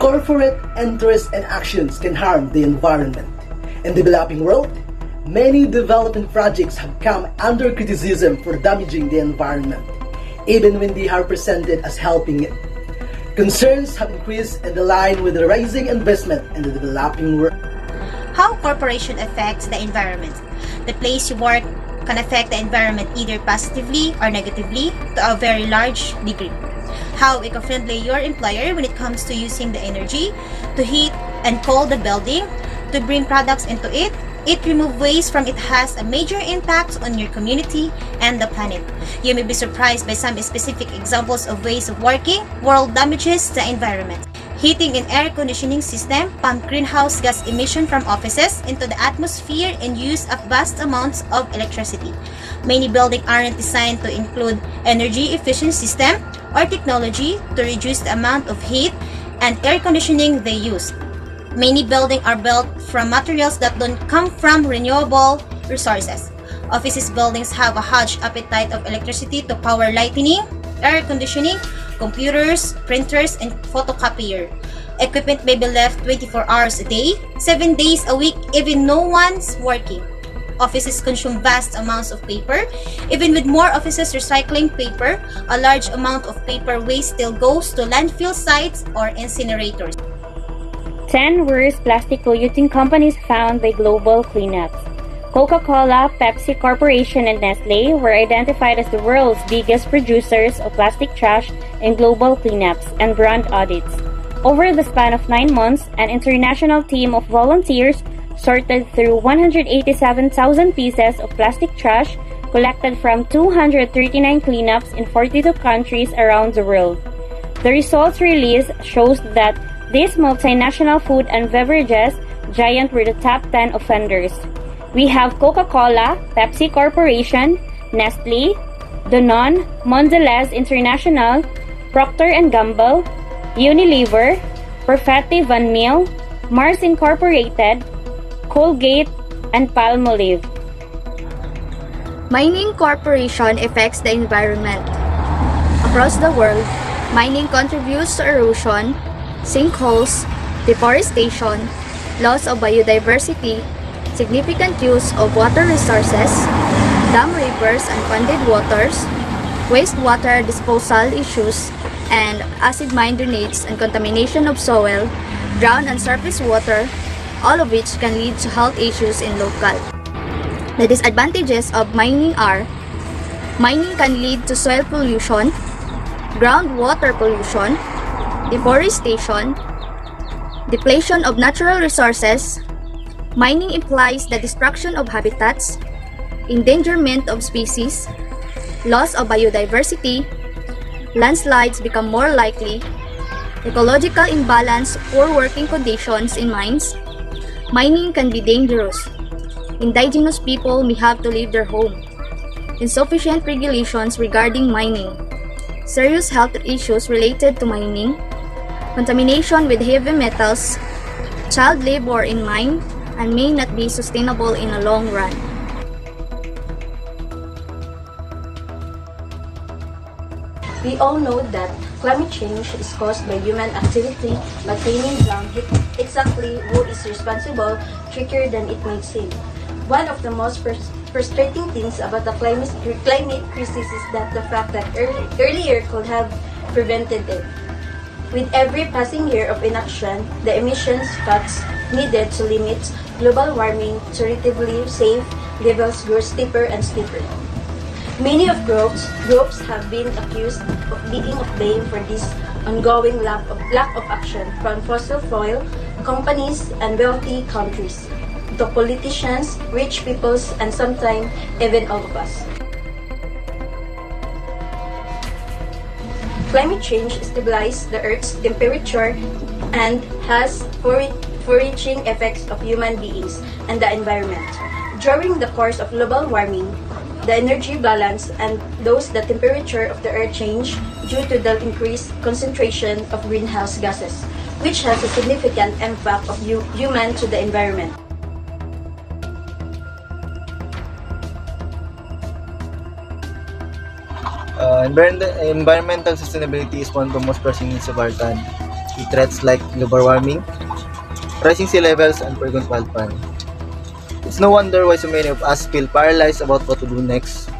corporate interests and actions can harm the environment. In the developing world, many development projects have come under criticism for damaging the environment, even when they are presented as helping it. Concerns have increased in line with the rising investment in the developing world. How corporation affects the environment. The place you work can affect the environment either positively or negatively to a very large degree. How eco-friendly your employer when it comes to using the energy to heat and cool the building, to bring products into it remove waste from it has a major impact on your community and the planet. You may be surprised by some specific examples of ways of working world damages the environment. Heating and air conditioning system pump greenhouse gas emission from offices into the atmosphere and use of vast amounts of electricity. Many buildings aren't designed to include energy efficient system or technology to reduce the amount of heat and air conditioning they use. Many buildings are built from materials that don't come from renewable resources. Offices buildings have a huge appetite of electricity to power lighting, air conditioning, computers, printers, and photocopier. Equipment may be left 24 hours a day, 7 days a week, even no one's working. Offices consume vast amounts of paper. Even with more offices recycling paper, a large amount of paper waste still goes to landfill sites or incinerators. 10 worst plastic polluting companies found by global cleanups. Coca-Cola, Pepsi Corporation, and Nestle were identified as the world's biggest producers of plastic trash in global cleanups and brand audits. Over the span of 9 months, an international team of volunteers sorted through 187,000 pieces of plastic trash collected from 239 cleanups in 42 countries around the world. The results released shows that these multinational food and beverages giants were the top 10 offenders. We have Coca-Cola, Pepsi Corporation, Nestle, Danone, Mondelez International, Procter & Gamble, Unilever, Perfetti Van Meel, Mars Incorporated, Colgate, and Palmolive. Mining corporation affects the environment. Across the world, mining contributes to erosion, sinkholes, deforestation, loss of biodiversity, significant use of water resources, dam rivers and funded waters, wastewater disposal issues, and acid mine drainage and contamination of soil, ground and surface water, all of which can lead to health issues in local. The disadvantages of mining are: mining can lead to soil pollution, groundwater pollution, deforestation, depletion of natural resources. Mining implies the destruction of habitats, endangerment of species, loss of biodiversity, landslides become more likely, ecological imbalance, poor working conditions in mines. Mining can be dangerous. Indigenous people may have to leave their home. Insufficient regulations regarding mining. Serious health issues related to mining. Contamination with heavy metals. Child labor in mine and may not be sustainable in the long run. We all know that climate change is caused by human activity, but pinning down exactly who is responsible trickier than it may seem. One of the most frustrating things about the climate crisis is that the fact that earlier could have prevented it. With every passing year of inaction, the emissions cuts needed to limit global warming to relatively safe levels grow steeper and steeper. Many of groups have been accused of being to blame for this ongoing lack of action from fossil fuel companies and wealthy countries, to politicians, rich peoples, and sometimes even all of us. Climate change stabilizes the Earth's temperature and has far-reaching effects of human beings and the environment. During the course of global warming, the energy balance and thus the temperature of the Earth change due to the increased concentration of greenhouse gases, which has a significant impact of human to the environment. Environmental sustainability is one of the most pressing needs of our time. with threats like global warming, rising sea levels, and frequent wildfire. It's no wonder why so many of us feel paralyzed about what to do next.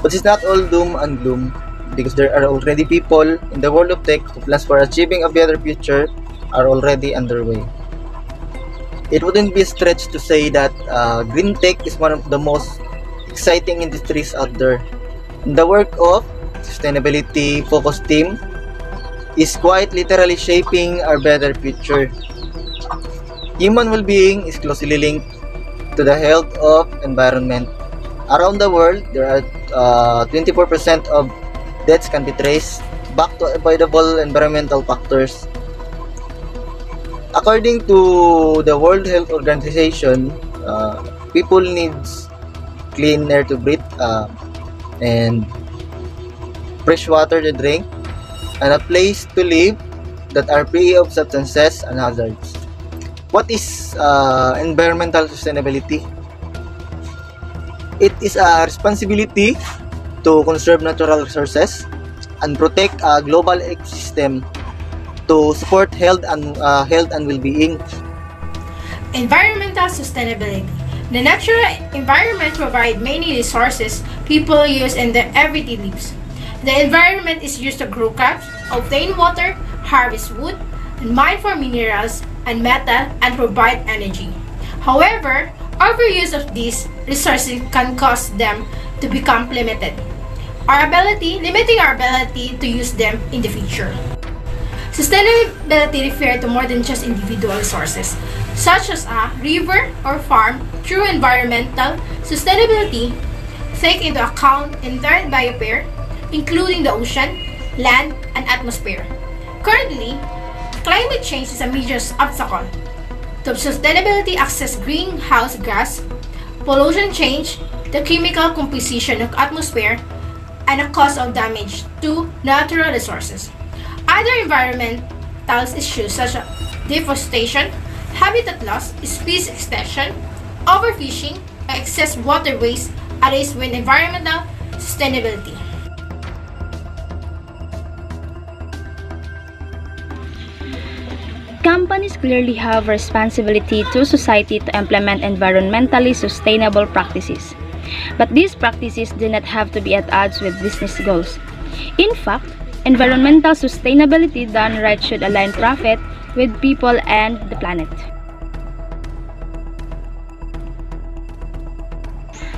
But it's not all doom and gloom, because there are already people in the world of tech who plans for achieving a better future are already underway. It wouldn't be a stretch to say that green tech is one of the most exciting industries out there. And the work of sustainability focused team is quite literally shaping our better future. Human well-being is closely linked to the health of environment. Around the world, there are 24% of deaths can be traced back to avoidable environmental factors. According to the World Health Organization, people needs clean air to breathe and fresh water to drink and a place to live that are free of substances and hazards. What is environmental sustainability? It is a responsibility to conserve natural resources and protect a global ecosystem to support health and well-being. Environmental sustainability. The natural environment provides many resources people use in their everyday lives. The environment is used to grow crops, obtain water, harvest wood, and mine for minerals and metal and provide energy. However, overuse of these resources can cause them to become limiting our ability to use them in the future. Sustainability refers to more than just individual resources, such as a river or farm. Through environmental sustainability, take into account entire biosphere, including the ocean, land, and atmosphere. Currently, climate change is a major obstacle to sustainability access greenhouse gas, pollution change, the chemical composition of atmosphere, and the cause of damage to natural resources. Other environmental issues such as deforestation, habitat loss, species extinction, overfishing, and excess water waste arise with environmental sustainability. Companies clearly have a responsibility to society to implement environmentally sustainable practices. But these practices do not have to be at odds with business goals. In fact, environmental sustainability done right should align profit with people and the planet.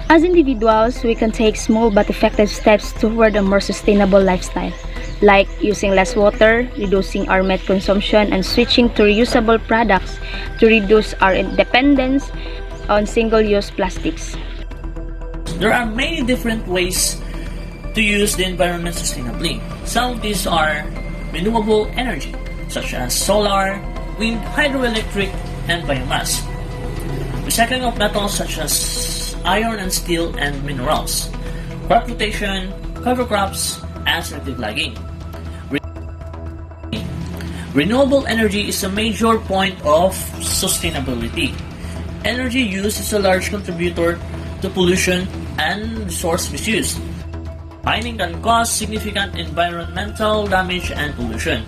As individuals, we can take small but effective steps toward a more sustainable lifestyle, like using less water, reducing our meat consumption, and switching to reusable products to reduce our dependence on single-use plastics. There are many different ways to use the environment sustainably. Some of these are renewable energy, such as solar, wind, hydroelectric, and biomass. Recycling of metals such as iron and steel and minerals. Crop rotation, cover crops, and selective lagging. Renewable energy is a major point of sustainability. Energy use is a large contributor to pollution and resource misuse. Mining can cause significant environmental damage and pollution.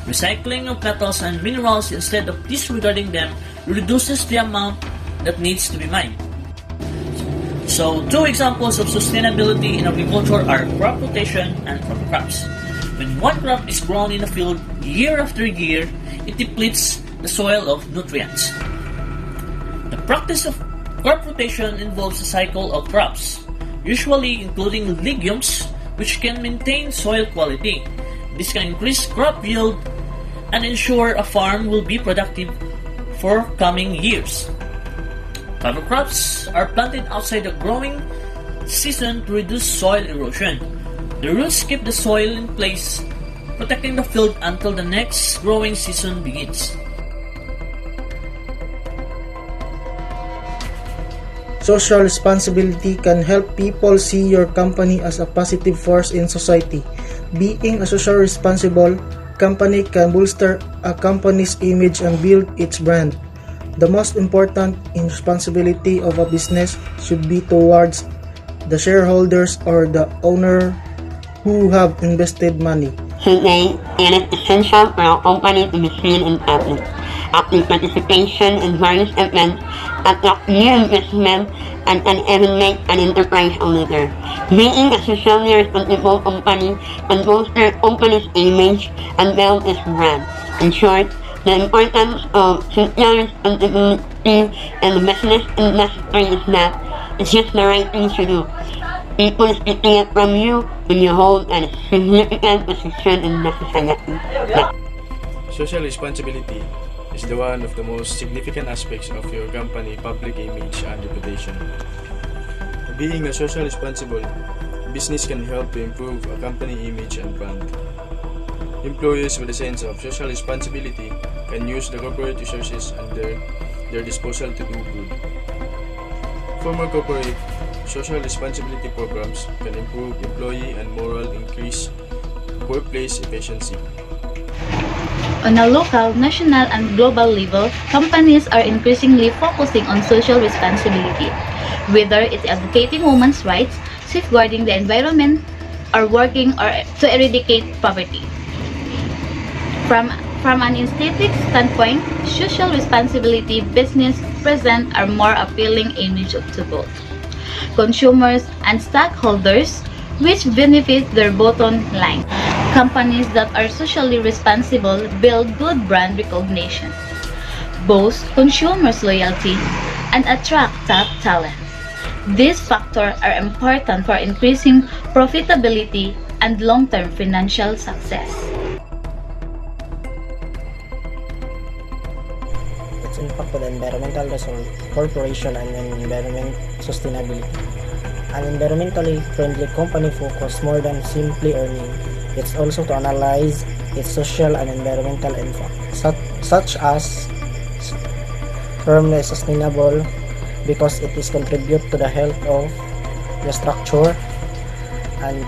Recycling of metals and minerals instead of disregarding them reduces the amount that needs to be mined. So, two examples of sustainability in agriculture are crop rotation and cover crops. When one crop is grown in a field year after year, it depletes the soil of nutrients. The practice of crop rotation involves a cycle of crops, usually including legumes, which can maintain soil quality. This can increase crop yield and ensure a farm will be productive for coming years. Cover crops are planted outside the growing season to reduce soil erosion. The roots keep the soil in place, protecting the field until the next growing season begins. Social responsibility can help people see your company as a positive force in society. Being a social responsible company can bolster a company's image and build its brand. The most important responsibility of a business should be towards the shareholders or the owner who have invested money. Today, it is essential for a company to be seen in public. Active participation in various events attract new investment and can even make an enterprise a leader. Being a socially responsible company can bolster a company's image and build its brand. In short, the importance of social responsibility in the business industry is that it's just the right thing to do. People expecting it from you when you hold a significant position in the society. Social responsibility is one of the most significant aspects of your company public image and reputation. Being a social responsible business can help to improve a company image and brand. Employees with a sense of social responsibility can use the corporate resources under their disposal to do good. For more corporate social responsibility programs can improve employee and moral, increase workplace efficiency. On a local, national, and global level, companies are increasingly focusing on social responsibility, whether it's advocating women's rights, safeguarding the environment, or working to eradicate poverty. From an aesthetic standpoint, social responsibility business present a more appealing image to both consumers and stockholders, which benefit their bottom line. Companies that are socially responsible build good brand recognition, boost consumers' loyalty, and attract top talent. These factors are important for increasing profitability and long-term financial success. Its impact on environmental resource, corporation, and environment sustainability. An environmentally friendly company focuses more than simply earning. It's also to analyze its social and environmental impact, such as firmly sustainable because it is contribute to the health of the structure and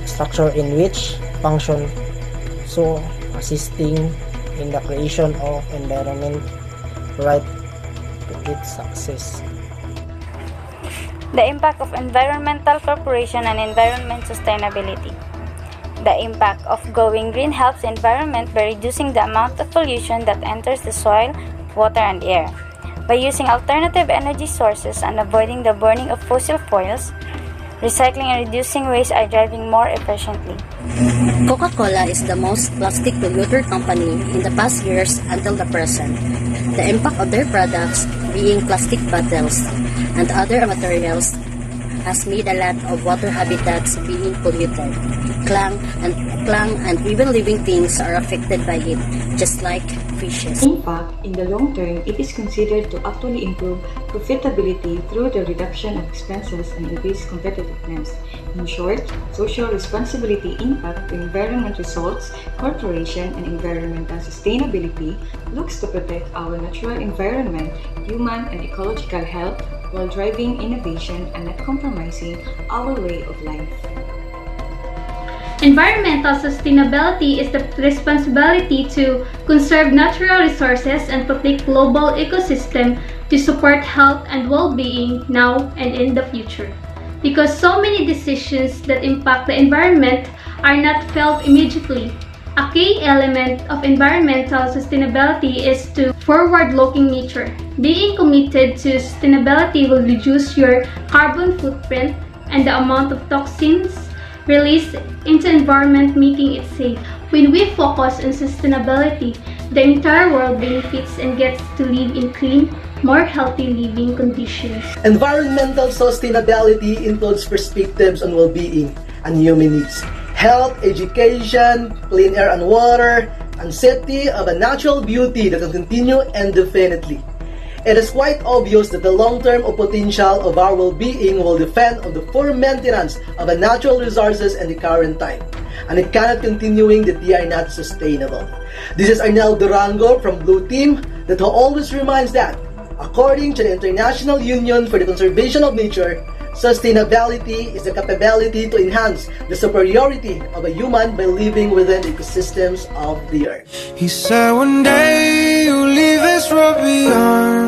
structure in which function, so assisting in the creation of environment right to its success. The impact of environmental corporation and environment sustainability. The impact of going green helps the environment by reducing the amount of pollution that enters the soil, water, and air. By using alternative energy sources and avoiding the burning of fossil fuels, recycling and reducing waste are driving more efficiently. Coca-Cola is the most plastic polluter company in the past years until the present. The impact of their products, being plastic bottles and other materials, has made a lot of water habitats being polluted. Plant and even living things are affected by it, just like fishes. In fact, in the long term, it is considered to actually improve profitability through the reduction of expenses and increased competitiveness. In short, social responsibility impact to environment results, corporation, and environmental sustainability looks to protect our natural environment, human and ecological health, while driving innovation and not compromising our way of life. Environmental sustainability is the responsibility to conserve natural resources and protect global ecosystem to support health and well-being now and in the future. Because so many decisions that impact the environment are not felt immediately, a key element of environmental sustainability is to forward-looking nature. Being committed to sustainability will reduce your carbon footprint and the amount of toxins released into environment, making it safe. When we focus on sustainability, the entire world benefits and gets to live in clean, more healthy living conditions. Environmental sustainability includes perspectives on well-being and human needs, health, education, clean air and water, and safety of a natural beauty that will continue indefinitely. It is quite obvious that the long-term potential of our well-being will depend on the full maintenance of the natural resources in the current time, and it cannot continuing that they are not sustainable. This is Arnel Durango from Blue Team that always reminds that, according to the International Union for the Conservation of Nature, sustainability is the capability to enhance the superiority of a human by living within the ecosystems of the earth. He said one day you'll leave this world beyond.